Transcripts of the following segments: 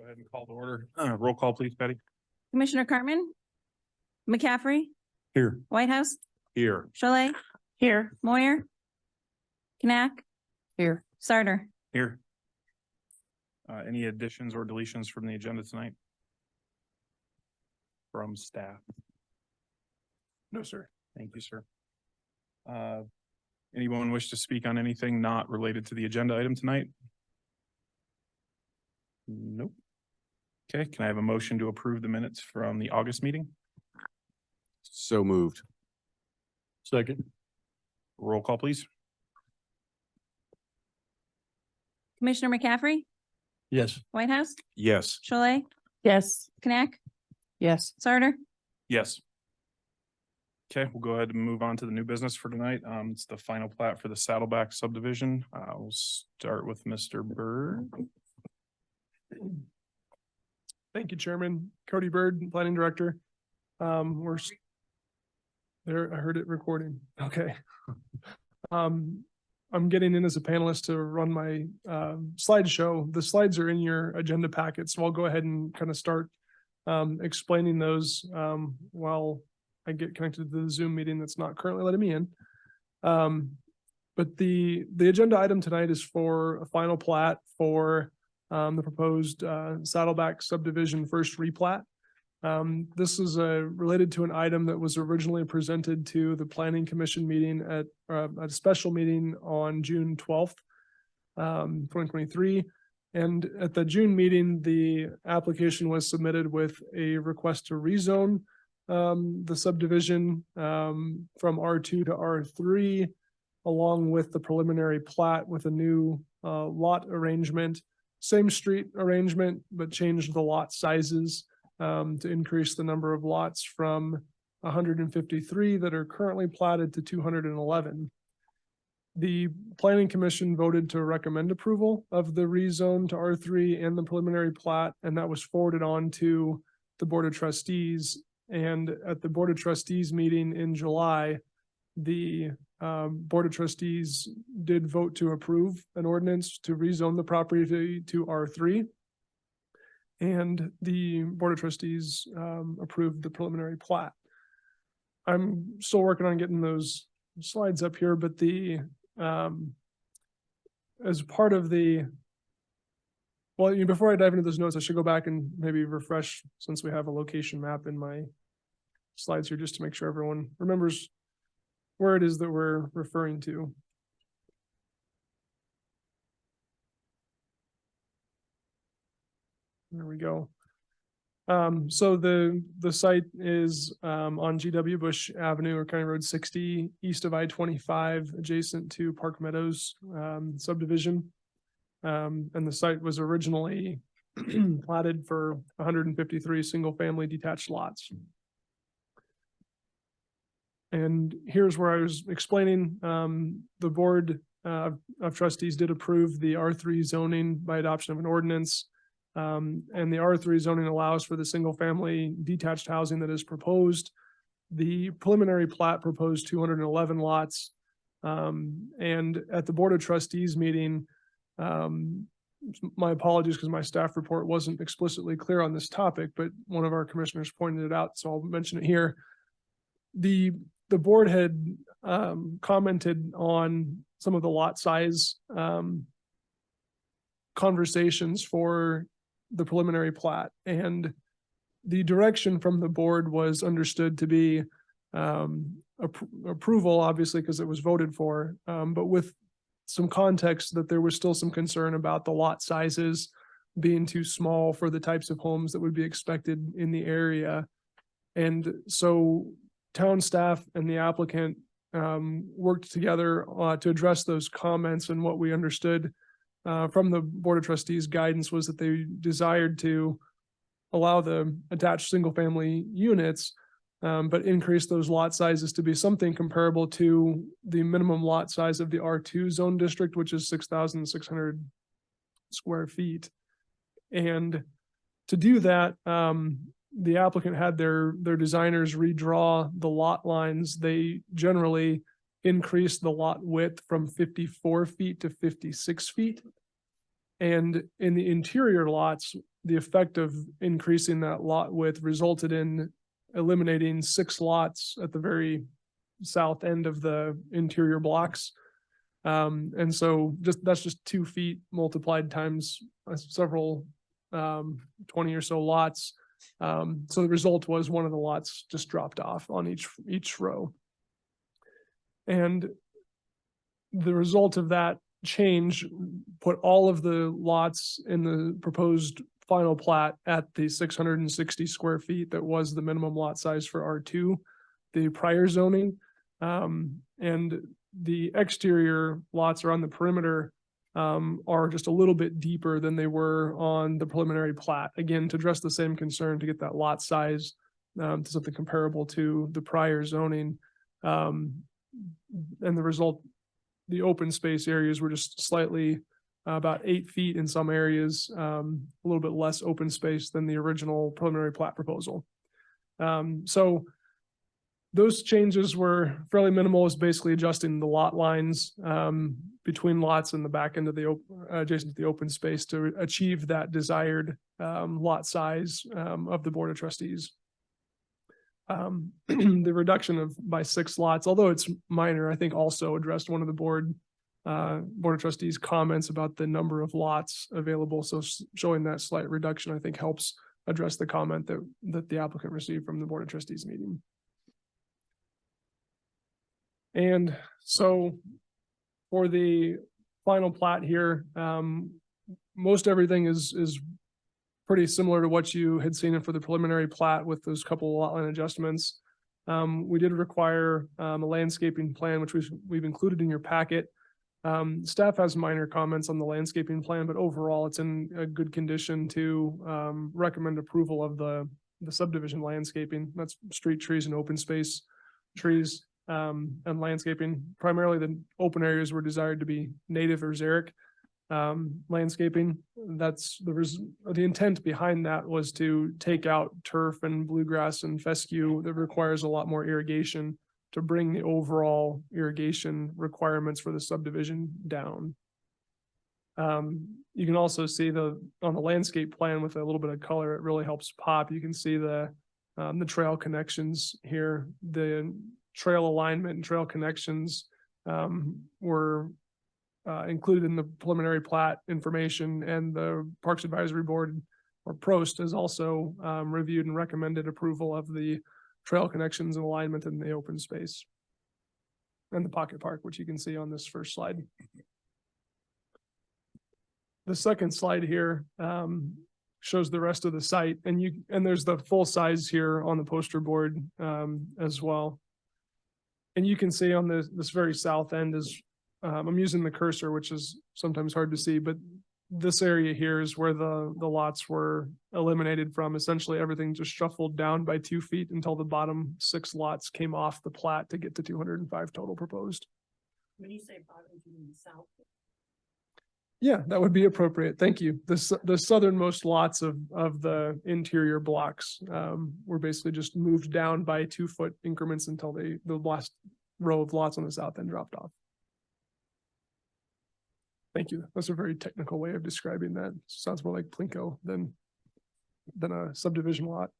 Go ahead and call the order. Roll call, please, Betty. Commissioner Cartman, McCaffrey, Here. Whitehouse, Here. Cholet. Here. Moyer. Knack. Here. Sarter. Here. Any additions or deletions from the agenda tonight? From staff? No, sir. Thank you, sir. Anyone wish to speak on anything not related to the agenda item tonight? Nope. Okay, can I have a motion to approve the minutes from the August meeting? So moved. Second. Roll call, please. Commissioner McCaffrey, Yes. Whitehouse, Yes. Cholet. Yes. Knack. Yes. Sarter. Yes. Okay, we'll go ahead and move on to the new business for tonight. It's the final plat for the Saddleback subdivision. We'll start with Mr. Bird. Thank you, Chairman. Cody Bird, Planning Director. There, I heard it recording. Okay. I'm getting in as a panelist to run my slideshow. The slides are in your agenda packet, so I'll go ahead and kind of start explaining those while I get connected to the Zoom meeting that's not currently letting me in. But the agenda item tonight is for a final plat for the proposed Saddleback subdivision first replat. This is related to an item that was originally presented to the Planning Commission meeting at a special meeting on June 12th, 2023. And at the June meeting, the application was submitted with a request to rezone the subdivision from R2 to R3, along with the preliminary plat with a new lot arrangement, same street arrangement, but changed the lot sizes to increase the number of lots from 153 that are currently platted to 211. The Planning Commission voted to recommend approval of the rezone to R3 and the preliminary plat, and that was forwarded on to the Board of Trustees. And at the Board of Trustees meeting in July, the Board of Trustees did vote to approve an ordinance to rezone the property to R3. And the Board of Trustees approved the preliminary plat. I'm still working on getting those slides up here, but the as part of the, well, before I dive into those notes, I should go back and maybe refresh, since we have a location map in my slides here, just to make sure everyone remembers where it is that we're referring to. There we go. So the site is on GW Bush Avenue or County Road 60, east of I-25, adjacent to Park Meadows subdivision. And the site was originally platted for 153 single-family detached lots. And here's where I was explaining, the Board of Trustees did approve the R3 zoning by adoption of an ordinance. And the R3 zoning allows for the single family detached housing that is proposed. The preliminary plat proposed 211 lots. And at the Board of Trustees meeting, my apologies because my staff report wasn't explicitly clear on this topic, but one of our commissioners pointed it out, so I'll mention it here. The board had commented on some of the lot size conversations for the preliminary plat, and the direction from the board was understood to be approval, obviously, because it was voted for, but with some context that there was still some concern about the lot sizes being too small for the types of homes that would be expected in the area. And so town staff and the applicant worked together to address those comments, and what we understood from the Board of Trustees guidance was that they desired to allow the attached single family units, but increase those lot sizes to be something comparable to the minimum lot size of the R2 zone district, which is 6,600 square feet. And to do that, the applicant had their designers redraw the lot lines. They generally increased the lot width from 54 feet to 56 feet. And in the interior lots, the effect of increasing that lot width resulted in eliminating 6 lots at the very south end of the interior blocks. And so that's just 2 feet multiplied times several 20 or so lots. So the result was one of the lots just dropped off on each row. And the result of that change put all of the lots in the proposed final plat at the 660 square feet that was the minimum lot size for R2, the prior zoning. And the exterior lots around the perimeter are just a little bit deeper than they were on the preliminary plat, again, to address the same concern, to get that lot size to something comparable to the prior zoning. And the result, the open space areas were just slightly about 8 feet in some areas, a little bit less open space than the original preliminary plat proposal. So those changes were fairly minimal. It's basically adjusting the lot lines between lots and the back end of the adjacent to the open space to achieve that desired lot size of the Board of Trustees. The reduction by 6 lots, although it's minor, I think also addressed one of the Board of Trustees comments about the number of lots available. So showing that slight reduction, I think, helps address the comment that the applicant received from the Board of Trustees meeting. And so for the final plat here, most everything is pretty similar to what you had seen for the preliminary plat with those couple lot line adjustments. We did require a landscaping plan, which we've included in your packet. Staff has minor comments on the landscaping plan, but overall it's in a good condition to recommend approval of the subdivision landscaping. That's street trees and open space trees and landscaping. Primarily the open areas were desired to be native or xeric landscaping. That's the intent behind that was to take out turf and bluegrass and fescue that requires a lot more irrigation to bring the overall irrigation requirements for the subdivision down. You can also see on the landscape plan with a little bit of color, it really helps pop. You can see the trail connections here. The trail alignment and trail connections were included in the preliminary plat information, and the Parks Advisory Board, or PROST, has also reviewed and recommended approval of the trail connections and alignment in the open space and the pocket park, which you can see on this first slide. The second slide here shows the rest of the site, and there's the full size here on the poster board as well. And you can see on this very south end is, I'm using the cursor, which is sometimes hard to see, but this area here is where the lots were eliminated from. Essentially, everything just shuffled down by 2 feet until the bottom 6 lots came off the plat to get to 205 total proposed. When you say bottom, you mean south? Yeah, that would be appropriate. Thank you. The southernmost lots of the interior blocks were basically just moved down by 2 foot increments until the last row of lots on the south end dropped off. Thank you. That's a very technical way of describing that. Sounds more like Plinko than a subdivision lot.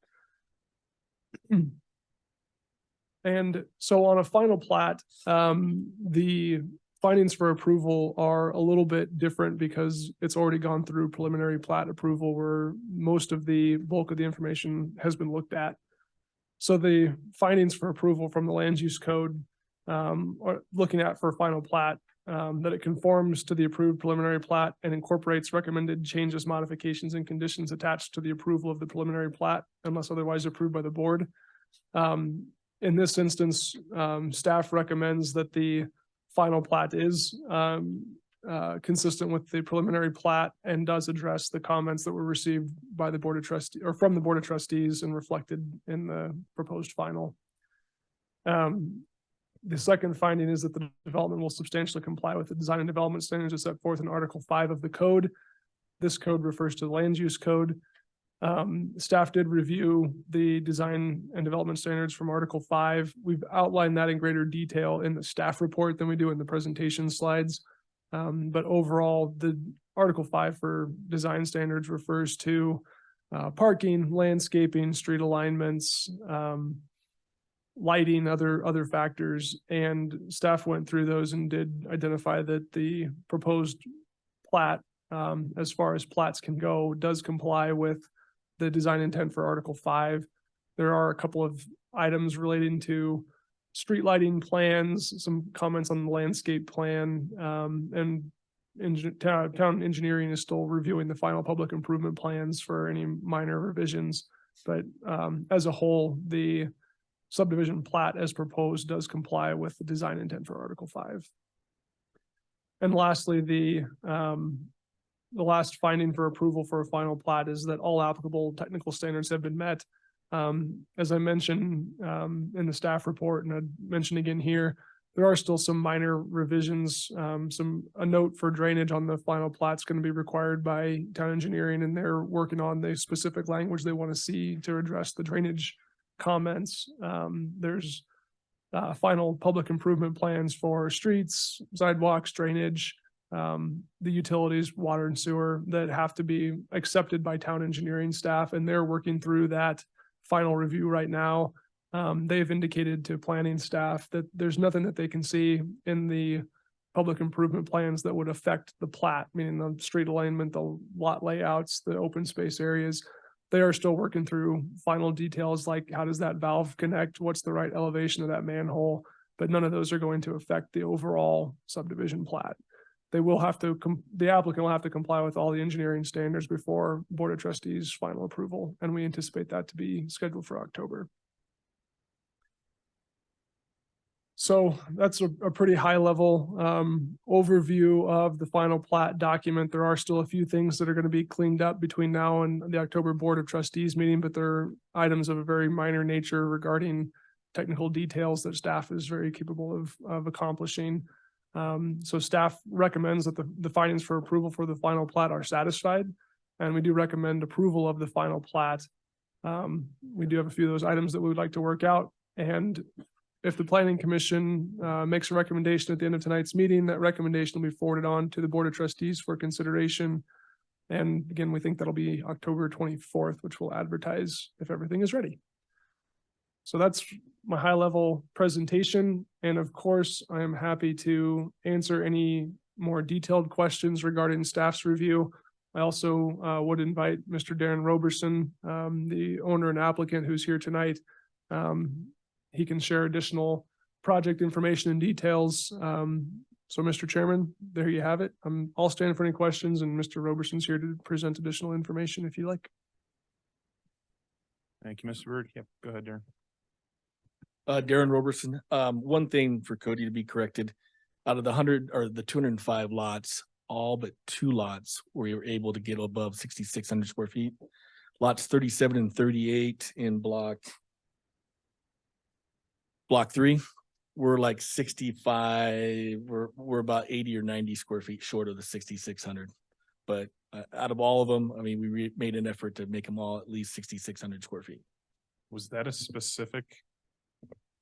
And so on a final plat, the findings for approval are a little bit different because it's already gone through preliminary plat approval where most of the bulk of the information has been looked at. So the findings for approval from the land use code are looking at for final plat, that it conforms to the approved preliminary plat and incorporates recommended changes, modifications, and conditions attached to the approval of the preliminary plat unless otherwise approved by the board. In this instance, staff recommends that the final plat is consistent with the preliminary plat and does address the comments that were received by the Board of Trustees or from the Board of Trustees and reflected in the proposed final. The second finding is that the development will substantially comply with the design and development standards as set forth in Article 5 of the code. This code refers to the land use code. Staff did review the design and development standards from Article 5. We've outlined that in greater detail in the staff report than we do in the presentation slides. But overall, the Article 5 for design standards refers to parking, landscaping, street alignments, lighting, other factors, and staff went through those and did identify that the proposed plat, as far as plats can go, does comply with the design intent for Article 5. There are a couple of items relating to street lighting plans, some comments on the landscape plan, and town engineering is still reviewing the final public improvement plans for any minor revisions. But as a whole, the subdivision plat as proposed does comply with the design intent for Article 5. And lastly, the last finding for approval for a final plat is that all applicable technical standards have been met. As I mentioned in the staff report, and I'd mention again here, there are still some minor revisions. A note for drainage on the final plat is going to be required by town engineering, and they're working on the specific language they want to see to address the drainage comments. There's final public improvement plans for streets, sidewalks, drainage, the utilities, water and sewer that have to be accepted by town engineering staff, and they're working through that final review right now. They've indicated to planning staff that there's nothing that they can see in the public improvement plans that would affect the plat, meaning the street alignment, the lot layouts, the open space areas. They are still working through final details like how does that valve connect, what's the right elevation of that manhole, but none of those are going to affect the overall subdivision plat. They will have to, the applicant will have to comply with all the engineering standards before Board of Trustees final approval, and we anticipate that to be scheduled for October. So that's a pretty high level overview of the final plat document. There are still a few things that are going to be cleaned up between now and the October Board of Trustees meeting, but they're items of a very minor nature regarding technical details that staff is very capable of accomplishing. So staff recommends that the findings for approval for the final plat are satisfied, and we do recommend approval of the final plat. We do have a few of those items that we would like to work out, and if the planning commission makes a recommendation at the end of tonight's meeting, that recommendation will be forwarded on to the Board of Trustees for consideration. And again, we think that'll be October 24th, which we'll advertise if everything is ready. So that's my high level presentation. And of course, I am happy to answer any more detailed questions regarding staff's review. I also would invite Mr. Darren Roberson, the owner and applicant who's here tonight. He can share additional project information and details. So Mr. Chairman, there you have it. I'll stand for any questions, and Mr. Roberson's here to present additional information if you like. Thank you, Mr. Bird. Yep, go ahead, Darren. Darren Roberson. One thing for Cody to be corrected, out of the 205 lots, all but 2 lots we were able to get above 6,600 square feet. Lots 37 and 38 in block 3, we're like 65, we're about 80 or 90 square feet short of the 6,600. But out of all of them, I mean, we made an effort to make them all at least 6,600 square feet. Was that a specific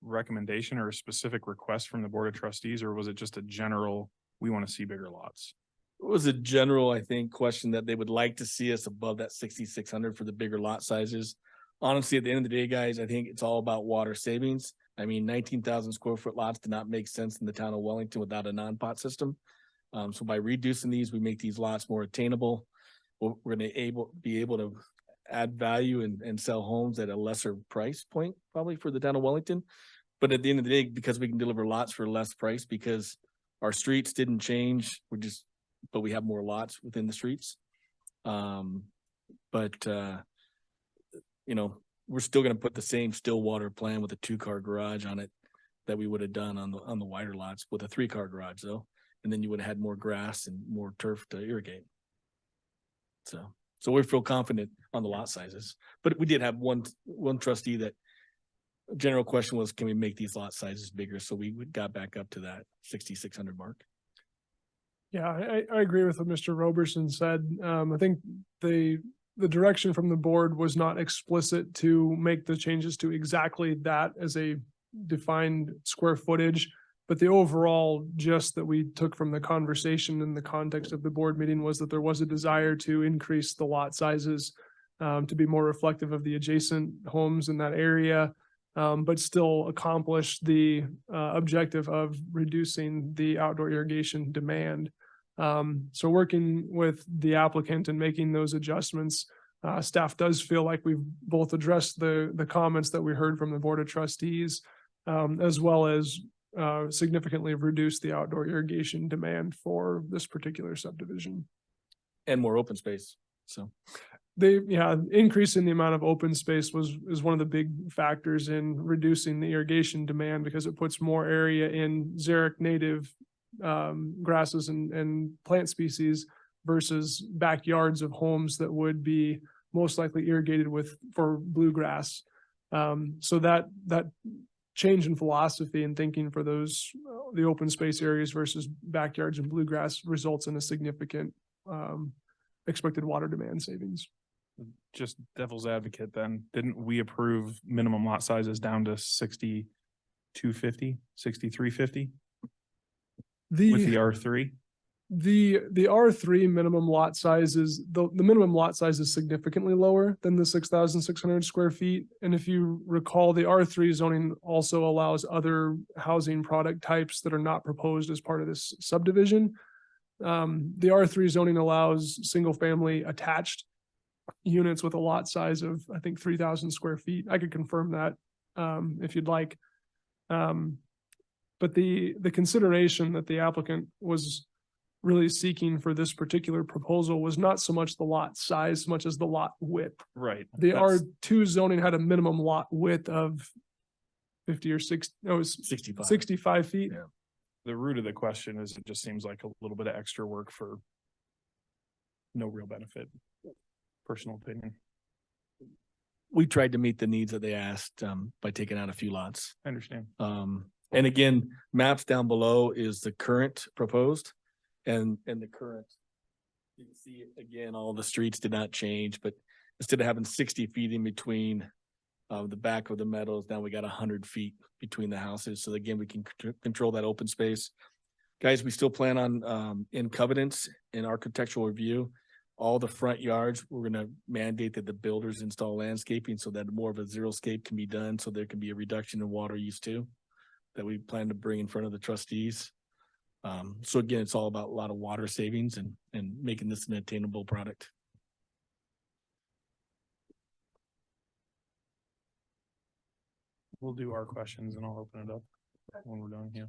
recommendation or a specific request from the Board of Trustees, or was it just a general, we want to see bigger lots? It was a general, I think, question that they would like to see us above that 6,600 for the bigger lot sizes. Honestly, at the end of the day, guys, I think it's all about water savings. I mean, 19,000 square foot lots do not make sense in the town of Wellington without a non-pot system. So by reducing these, we make these lots more attainable. We're going to be able to add value and sell homes at a lesser price point, probably for the town of Wellington. But at the end of the day, because we can deliver lots for less price, because our streets didn't change, but we have more lots within the streets. You know, we're still going to put the same still water plan with a 2-car garage on it that we would have done on the wider lots with a 3-car garage though. And then you would have had more grass and more turf to irrigate. So we feel confident on the lot sizes, but we did have one trustee that general question was, can we make these lot sizes bigger? So we got back up to that 6,600 mark. Yeah, I agree with what Mr. Roberson said. I think the direction from the board was not explicit to make the changes to exactly that as a defined square footage, but the overall gist that we took from the conversation in the context of the board meeting was that there was a desire to increase the lot sizes. to be more reflective of the adjacent homes in that area, but still accomplish the objective of reducing the outdoor irrigation demand. So working with the applicant and making those adjustments, staff does feel like we've both addressed the comments that we heard from the Board of Trustees, as well as significantly reduce the outdoor irrigation demand for this particular subdivision. And more open space, so. Increasing the amount of open space is one of the big factors in reducing the irrigation demand, because it puts more area in xeric native grasses and plant species versus backyards of homes that would be most likely irrigated for bluegrass. So that change in philosophy and thinking for the open space areas versus backyards and bluegrass results in a significant expected water demand savings. Just devil's advocate then, didn't we approve minimum lot sizes down to 6,250, 6,350 with the R3? The R3 minimum lot size is the minimum lot size is significantly lower than the 6,600 square feet. And if you recall, the R3 zoning also allows other housing product types that are not proposed as part of this subdivision. The R3 zoning allows single family attached units with a lot size of, I think, 3,000 square feet. I could confirm that if you'd like. But the consideration that the applicant was really seeking for this particular proposal was not so much the lot size, as much as the lot width. Right. The That's- R2 zoning had a minimum lot width of 50 or 60, no, it was 65. 65 feet. Yeah. The root of the question is, it just seems like a little bit of extra work for no real benefit. Personal opinion. We tried to meet the needs that they asked by taking out a few lots. I understand. And again, maps down below is the current proposed and the current. You can see again, all the streets did not change, but instead of having 60 feet in between the back of the meadows, now we got 100 feet between the houses. So again, we can control that open space. Guys, we still plan on in covenants in architectural review, all the front yards, we're gonna mandate that the builders install landscaping so that more of a xeriscape can be done, so there can be a reduction in water use too, that we plan to bring in front of the trustees. So again, it's all about a lot of water savings and making this an attainable product. We'll do our questions and I'll open it up when we're done here.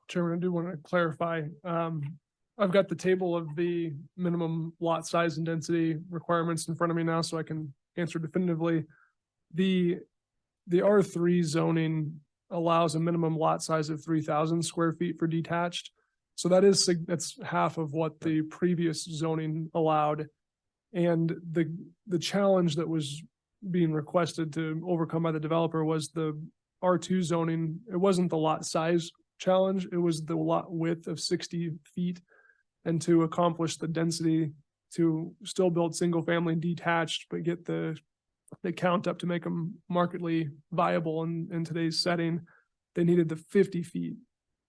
Chairman, I do want to clarify. I've got the table of the minimum lot size and density requirements in front of me now, so I can answer definitively. The R3 zoning allows a minimum lot size of 3,000 square feet for detached. So that's half of what the previous zoning allowed. And the challenge that was being requested to overcome by the developer was the R2 zoning. It wasn't the lot size challenge, it was the lot width of 60 feet. And to accomplish the density, to still build single family detached, but get the count up to make them markedly viable in today's setting, they needed the 50 feet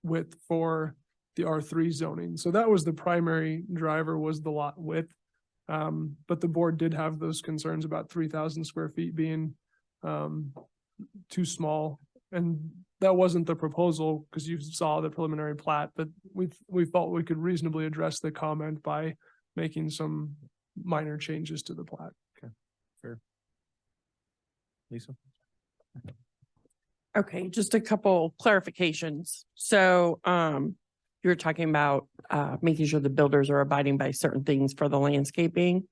width for the R3 zoning. So that was the primary driver, was the lot width. But the board did have those concerns about 3,000 square feet being too small. And that wasn't the proposal, because you saw the preliminary plat, but we felt we could reasonably address the comment by making some minor changes to the plat. Lisa? Okay, just a couple clarifications. So, you were talking about, making sure the builders are abiding by certain things for the landscaping.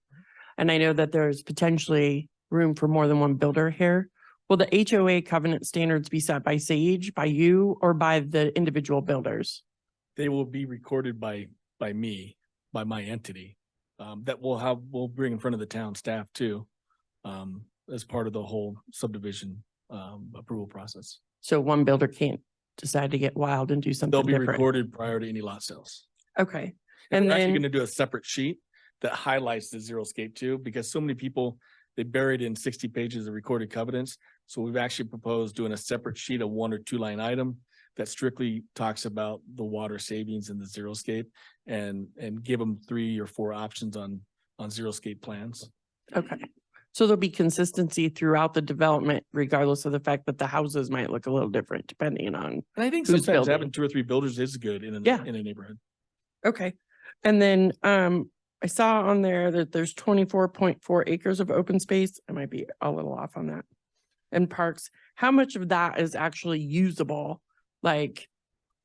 And I know that there's potentially room for more than one builder here. Will the HOA covenant standards be set by Sage, by you, or by the individual builders? They will be recorded by me, by my entity. That we'll bring in front of the town staff too, as part of the whole subdivision approval process. So one builder can't decide to get wild and do something They'll be different? recorded prior to any lot sales. Okay. And And we're actually then, gonna do a separate sheet that highlights the xeriscape too, because so many people, they buried in 60 pages of recorded covenants. So we've actually proposed doing a separate sheet, a 1 or 2 line item that strictly talks about the water savings in the xeriscape, and give them 3 or 4 options on xeriscape plans. okay. So there'll be consistency throughout the development, regardless of the fact that the houses might look a little different depending on. And I think Who's sometimes building? having 2 or 3 builders is good in Yeah. in a neighborhood. Okay. And then I saw on there that there's 24.4 acres of open space. I might be a little off on that. And parks, how much of that is actually usable? Like,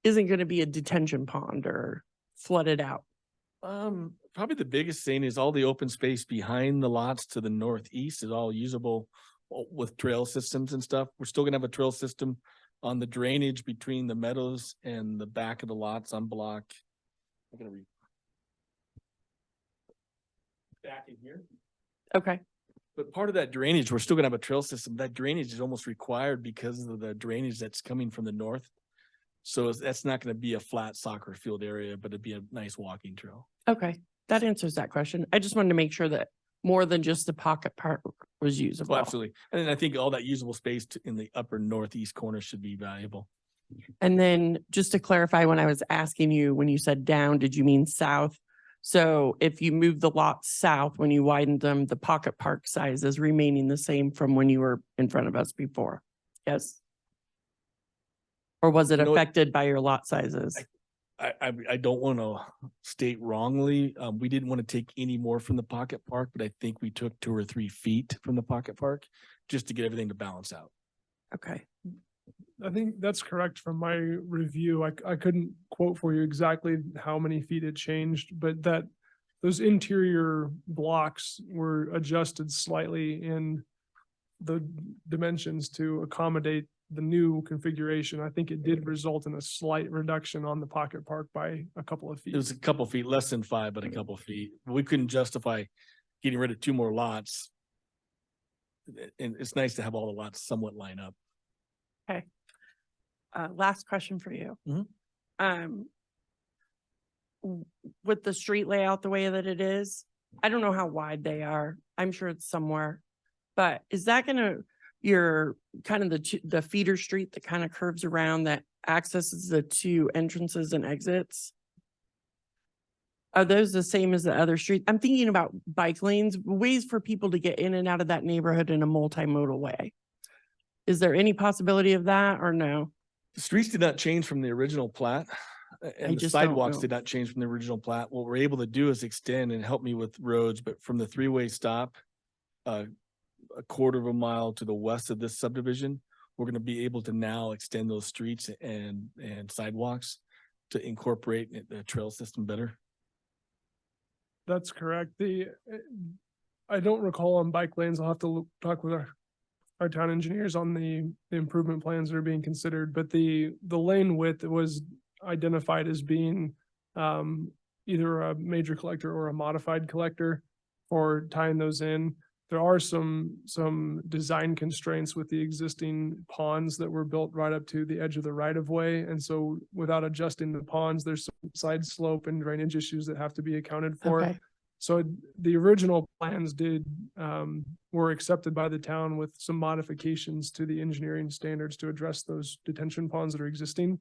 isn't going to be a detention pond or flooded out? Probably the biggest thing is all the open space behind the lots to the northeast is all usable with trail systems and stuff. We're still gonna have a trail system on the drainage between the meadows and the back of the lots on block. I'm gonna read. Back in here. Okay. But part of that drainage, we're still gonna have a trail system. That drainage is almost required because of the drainage that's coming from the north. So that's not gonna be a flat soccer field area, but it'd be a nice walking trail. Okay. That answers that question. I just wanted to make sure that more than just the pocket park was usable. Oh, absolutely. And then I think all that usable space in the upper northeast corner should be valuable. And then just to clarify, when I was asking you, when you said down, did you mean south? So if you move the lots south, when you widened them, the pocket park size is remaining the same from when you were in front of us before? Yes? Or was it You know what? affected by your lot sizes? I don't want to state wrongly. We didn't want to take any more from the pocket park, but I think we took 2 or 3 feet from the pocket park just to get everything to balance out. Okay. I think that's correct from my review. I couldn't quote for you exactly how many feet it changed, but that those interior blocks were adjusted slightly in the dimensions to accommodate the new configuration. I think it did result in a slight reduction on the pocket park by a couple of feet. It was a couple feet, less than 5, but a couple feet. We couldn't justify getting rid of 2 more lots. And it's nice to have all the lots somewhat line up. Last question for you. Mhm. With the street layout the way that it is, I don't know how wide they are. I'm sure it's somewhere. But is that gonna, your kind of the feeder street that kind of curves around that accesses the 2 entrances and exits? Are those the same as the other street? I'm thinking about bike lanes, ways for people to get in and out of that neighborhood in a multimodal way. Is there any possibility of that or no? The streets did not change from the original plat. And the just don't sidewalks know. did not change from the original plat. What we're able to do is extend and help me with roads, but from the 3-way stop, a 1/4 of a mile to the west of this subdivision, we're gonna be able to now extend those streets and sidewalks to incorporate the trail system better. That's correct. I don't recall on bike lanes. I'll have to talk with our town engineers on the improvement plans that are being considered, but the lane width was identified as being either a major collector or a modified collector for tying those in. There are some design constraints with the existing ponds that were built right up to the edge of the right of way. And so without adjusting the ponds, there's some side slope and drainage issues that have to be accounted for. Okay. So the original plans were accepted by the town with some modifications to the engineering standards to address those detention ponds that are existing.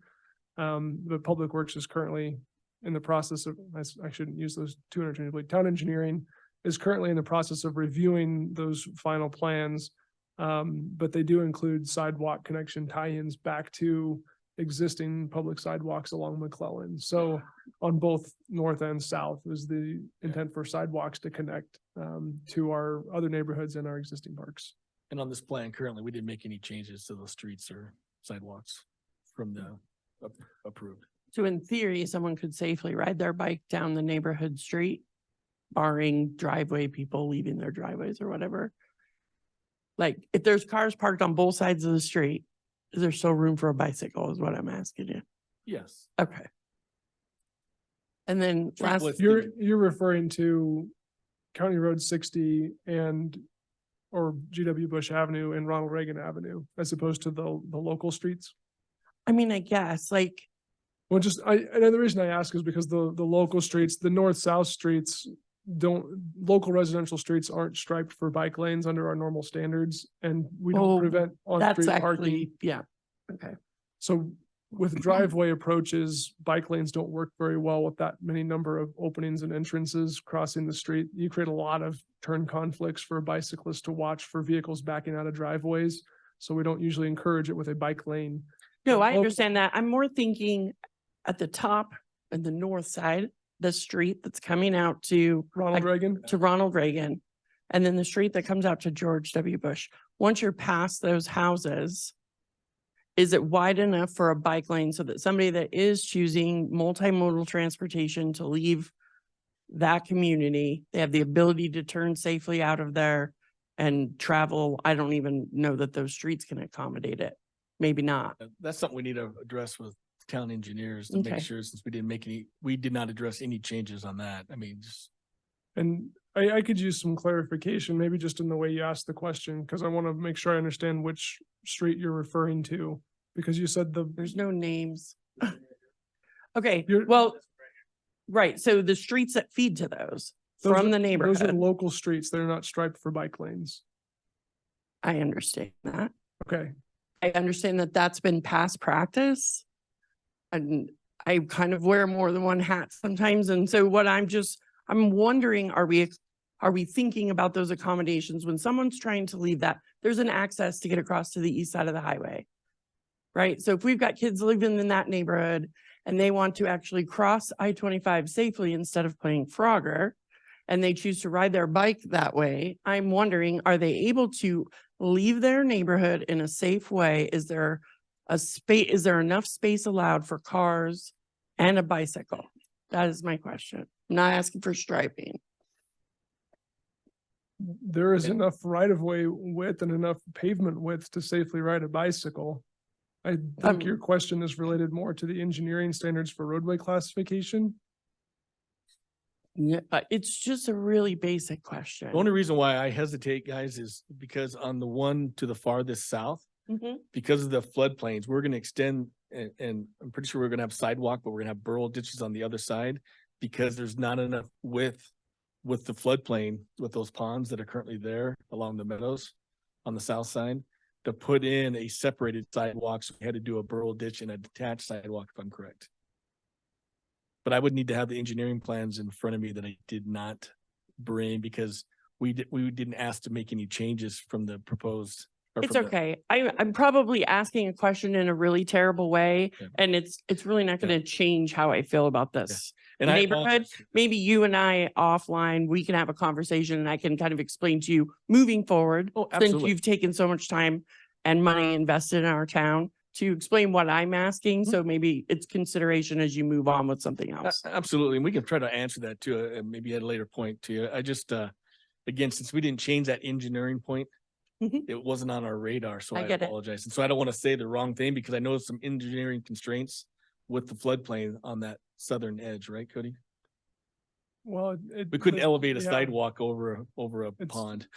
The Public Works is currently in the process of, I shouldn't use those too interchangeably. Town engineering is currently in the process of reviewing those final plans. But they do include sidewalk connection tie-ins back to existing public sidewalks along McClellan. So on both north and south is the intent for sidewalks to connect to our other neighborhoods and our existing parks. And on this plan currently, we didn't make any changes to the streets or sidewalks from the approved. So in theory, someone could safely ride their bike down the neighborhood street, barring driveway people leaving their driveways or whatever. Like, if there's cars parked on both sides of the street, is there still room for a bicycle is what I'm asking you? Yes. Okay. And then last, With You're referring to County Road 60 or GW Bush Avenue and Ronald Reagan Avenue, as opposed to the local streets? I mean, I guess, like, Well, and the reason I ask is because the local streets, the north-south streets local residential streets aren't striped for bike lanes under our normal standards, and we Oh, don't prevent that's on-street actually, parking. yeah, okay. So with driveway approaches, bike lanes don't work very well with that many number of openings and entrances crossing the street. You create a lot of turn conflicts for bicyclists to watch for vehicles backing out of driveways. So we don't usually encourage it with a bike lane. No, I Local- understand that. I'm more thinking at the top and the north side, the street that's coming out to Ronald I- Reagan. Ronald Reagan, and then the street that comes out to George W. Bush. Once you're past those houses, is it wide enough for a bike lane so that somebody that is choosing multimodal transportation to leave that community, they have the ability to turn safely out of there and travel? I don't even know that those streets can accommodate it. Maybe not. That's something we need to address with town engineers to Okay. make sure, since we did not address any changes on that. I mean, just. And I could use some clarification, maybe just in the way you asked the question, because I want to make sure I understand which street you're referring to. Because you said There's no names. Okay, You're- well, right, so the streets that feed to those those from are- the Those are neighborhood, local streets. They're not striped for bike lanes. I understand that. Okay, I understand that that's been past practice. And I kind of wear more than one hat sometimes, and so I'm wondering, are we thinking about those accommodations when someone's trying to leave that, there's an access to get across to the east side of the highway. Right? So if we've got kids living in that neighborhood and they want to actually cross I-25 safely instead of playing Frogger, and they choose to ride their bike that way, I'm wondering, are they able to leave their neighborhood in a safe way? Is there enough space allowed for cars and a bicycle? That is my question. I'm not asking for striping. there is Okay. enough right of way width and enough pavement width to safely ride a bicycle. I think your question is related more to the engineering standards for roadway classification. Yeah, it's just a really basic question. The only reason why I hesitate, guys, is because on the one to the farthest south, Mhm. because of the floodplains, we're gonna extend, and I'm pretty sure we're gonna have sidewalk, but we're gonna have burrow ditches on the other side because there's not enough width with the floodplain, with those ponds that are currently there along the meadows on the south side, to put in a separated sidewalk. So we had to do a burrow ditch and a detached sidewalk, if I'm correct. But I would need to have the engineering plans in front of me that I did not bring because we didn't ask to make any changes from the proposed. or It's from the- okay. I'm probably asking a question in a really terrible way, Yeah. and it's really not gonna change how I feel about this. And I neighborhood, apologize. Maybe you and I offline, we can have a conversation and I can kind of explain to you moving forward. Oh, Since absolutely. you've taken so much time and money invested in our town to explain what I'm asking, Mm-hmm. so maybe it's consideration as you move on with something else. Absolutely. And we can try to answer that too, maybe at a later point to you. I just, again, since we didn't change that engineering point, Mhm. it wasn't on our radar, so I I get it. apologize. And so I don't want to say the wrong thing because I know some engineering constraints with the floodplain on that southern edge, right, Cody? Well, We couldn't elevate a yeah. sidewalk over a It's- pond.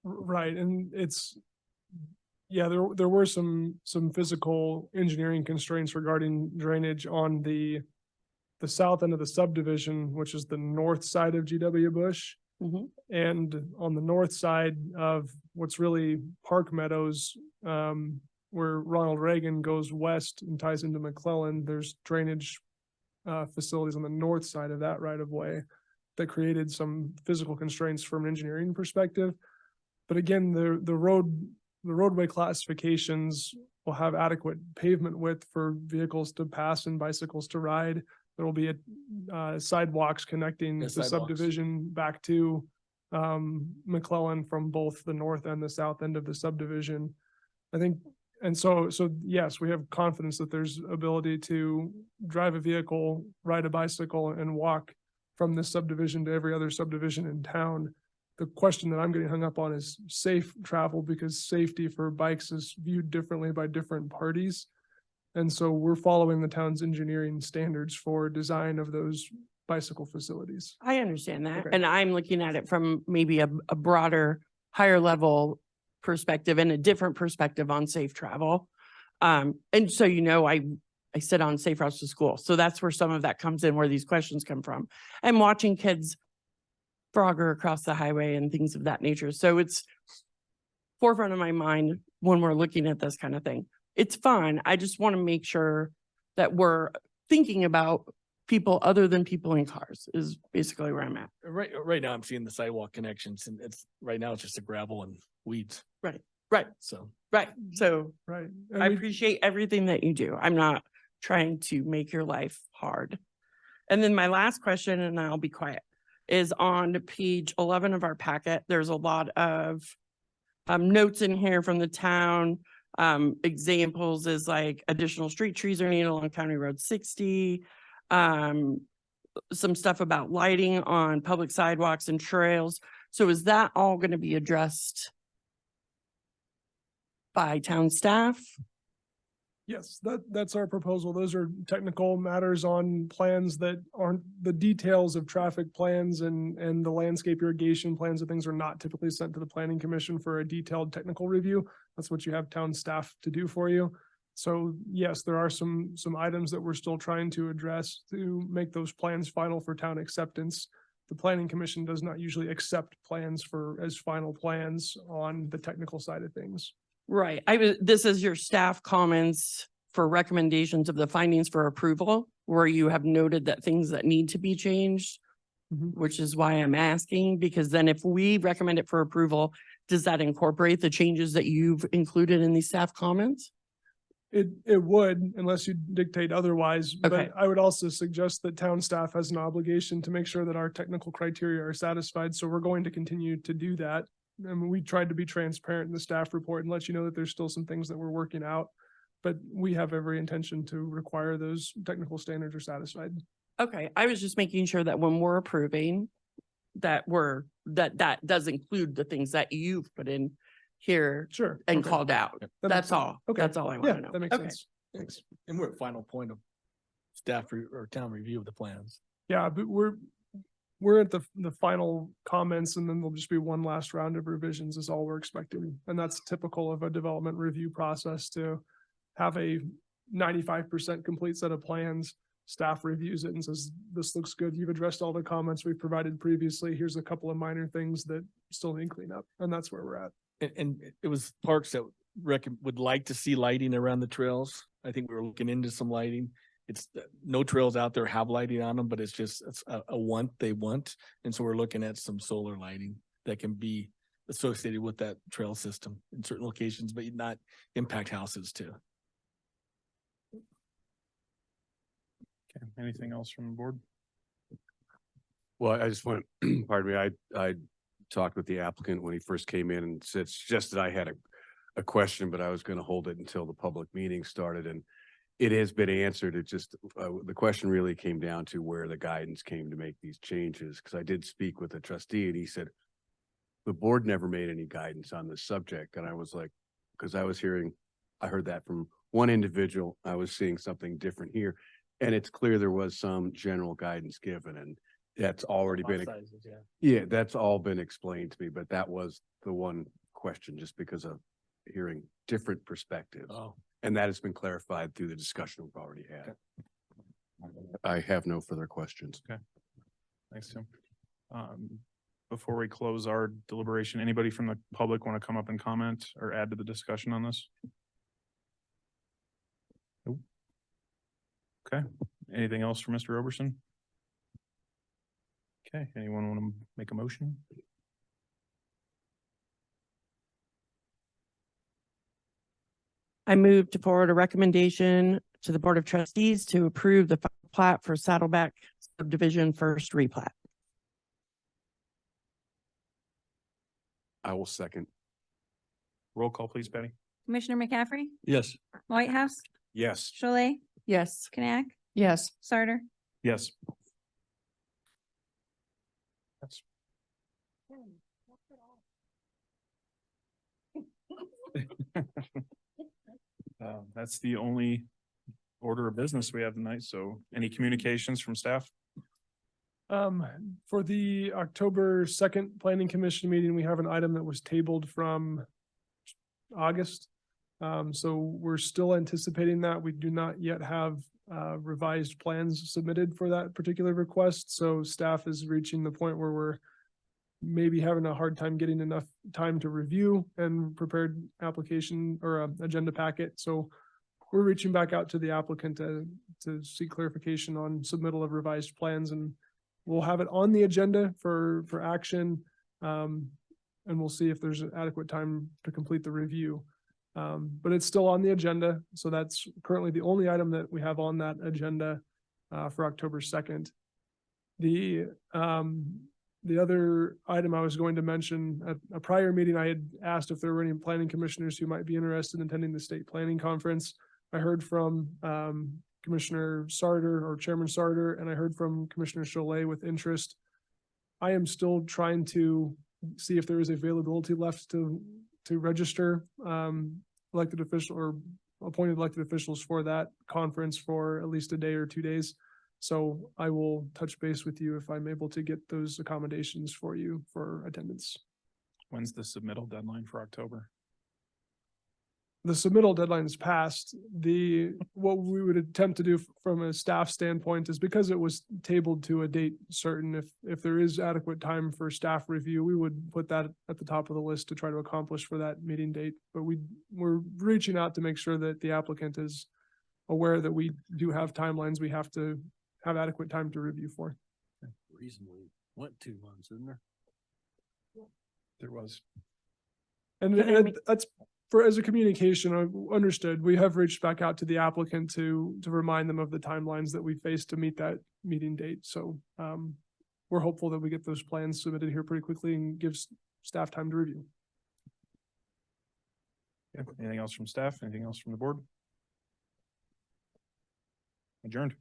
Right, and there were some physical engineering constraints regarding drainage on the south end of the subdivision, which is the north side of GW Bush. Mhm. And on the north side of what's really Park Meadows, where Ronald Reagan goes west and ties into McClellan, there's drainage facilities on the north side of that right of way that created some physical constraints from an engineering perspective. But again, the roadway classifications will have adequate pavement width for vehicles to pass and bicycles to ride. There will be sidewalks connecting Yeah, the sidewalks. subdivision back to McClellan from both the north and the south end of the subdivision. I think, and so yes, we have confidence that there's ability to drive a vehicle, ride a bicycle, and walk from this subdivision to every other subdivision in town. The question that I'm getting hung up on is safe travel, because safety for bikes is viewed differently by different parties. And so we're following the town's engineering standards for design of those bicycle facilities. I understand that, Okay. and I'm looking at it from maybe a broader, higher level perspective and a different perspective on safe travel. And so, I sit on Safe Routes to School, so that's where some of that comes in, where these questions come from. And watching kids Frogger across the highway and things of that nature. So it's forefront of my mind when we're looking at this kind of thing. it's fun. I just want to make sure that we're thinking about people other than people in cars is basically where I'm at. Right now I'm seeing the sidewalk connections and right now it's just a gravel and weeds. Right. So. Right. So Right. I appreciate everything that you do. I'm not trying to make your life hard. And then my last question, and I'll be quiet, is on page 11 of our packet. There's a lot of notes in here from the town. Examples is like additional street trees are needed along County Road 60. Some stuff about lighting on public sidewalks and trails. So is that all going to be addressed by town staff? Yes, that's our proposal. Those are technical matters on plans that aren't the details of traffic plans and the landscape irrigation plans and things are not typically sent to the planning commission for a detailed technical review. That's what you have town staff to do for you. So yes, there are some items that we're still trying to address to make those plans final for town acceptance. The planning commission does not usually accept plans as final plans on the technical side of things. Right. This is your staff comments for recommendations of the findings for approval, where you have noted that things that need to be changed, which is why I'm asking, because then if we recommend it for approval, does that incorporate the changes that you've included in these staff comments? It would, unless you dictate otherwise, Okay. but I would also suggest that town staff has an obligation to make sure that our technical criteria are satisfied, so we're going to continue to do that. I mean, we tried to be transparent in the staff report and let you know that there's still some things that we're working out, but we have every intention to require those technical standards are satisfied. Okay, I was just making sure that when we're approving, that that does include the things that you've put in here Sure. and okay. called out. That makes That's sense. all. Okay. That's all I want Yeah, to know. that makes Okay. sense. Thanks. And we're at final point of staff or town review of the plans. Yeah, but we're at the final comments and then there'll just be one last round of revisions is all we're expecting. And that's typical of a development review process to have a 95% complete set of plans. Staff reviews it and says, this looks good. You've addressed all the comments we've provided previously. Here's a couple of minor things that still need cleanup. And that's where we're at. And it was parks that would like to see lighting around the trails. I think we were looking into some lighting. It's no trails out there have lighting on them, but it's a want they want. And so we're looking at some solar lighting that can be associated with that trail system in certain locations, but not impact houses too. Okay, anything else from the board? Well, I just want, pardon me, I talked with the applicant when he first came in and suggested I had a question, but I was going to hold it until the public meeting started, and it has been answered. It just, the question really came down to where the guidance came to make these changes, because I did speak with a trustee and he said, the board never made any guidance on this subject. And I was like, because I heard that from one individual, I was seeing something different here. And it's clear there was some general guidance given, and that's already been, Sizes, yeah. yeah, that's all been explained to me, but that was the one question, just because of hearing different perspectives. Oh, And that has been clarified through the discussion we've already had. I have no further questions. Thanks, Tim. Before we close our deliberation, anybody from the public want to come up and comment or add to the discussion on this? Nope. Okay, anything else for Mr. Oberson? Okay, anyone want to make a motion? I move to forward a recommendation to the Board of Trustees to approve the plat for Saddleback Subdivision first replat. I will second. Roll call, please, Patty. Commissioner McCaffrey, yes. Whitehouse, Yes. Sholay, Yes. Knack, Yes. Sarter. Yes. That's that's the only order of business we have tonight. So any communications from staff? For the October 2nd Planning Commission meeting, we have an item that was tabled from August. So we're still anticipating that. We do not yet have revised plans submitted for that particular request. So staff is reaching the point where we're maybe having a hard time getting enough time to review and prepared application or agenda packet. So we're reaching back out to the applicant to seek clarification on submittal of revised plans, and we'll have it on the agenda for action. And we'll see if there's adequate time to complete the review. But it's still on the agenda, so that's currently the only item that we have on that agenda for October 2nd. The other item I was going to mention, at a prior meeting, I had asked if there were any planning commissioners who might be interested in attending the state planning conference. I heard from Commissioner Sarter or Chairman Sarter, and I heard from Commissioner Cholet with interest. I am still trying to see if there is availability left to register elected official or appointed elected officials for that conference for at least a day or 2 days. So I will touch base with you if I'm able to get those accommodations for you for attendance. When's the submittal deadline for October? The submittal deadline is passed. What we would attempt to do from a staff standpoint is, because it was tabled to a date certain, if there is adequate time for staff review, we would put that at the top of the list to try to accomplish for that meeting date. But we're reaching out to make sure that the applicant is aware that we do have timelines we have to have adequate time to review for. Reasonably went 2 months, isn't there? There was. And Can I make- that's as a communication, I understood. We have reached back out to the applicant to remind them of the timelines that we face to meet that meeting date. So we're hopeful that we get those plans submitted here pretty quickly and gives staff time to review. Okay. Anything else from staff? Anything else from the board? Adjourned.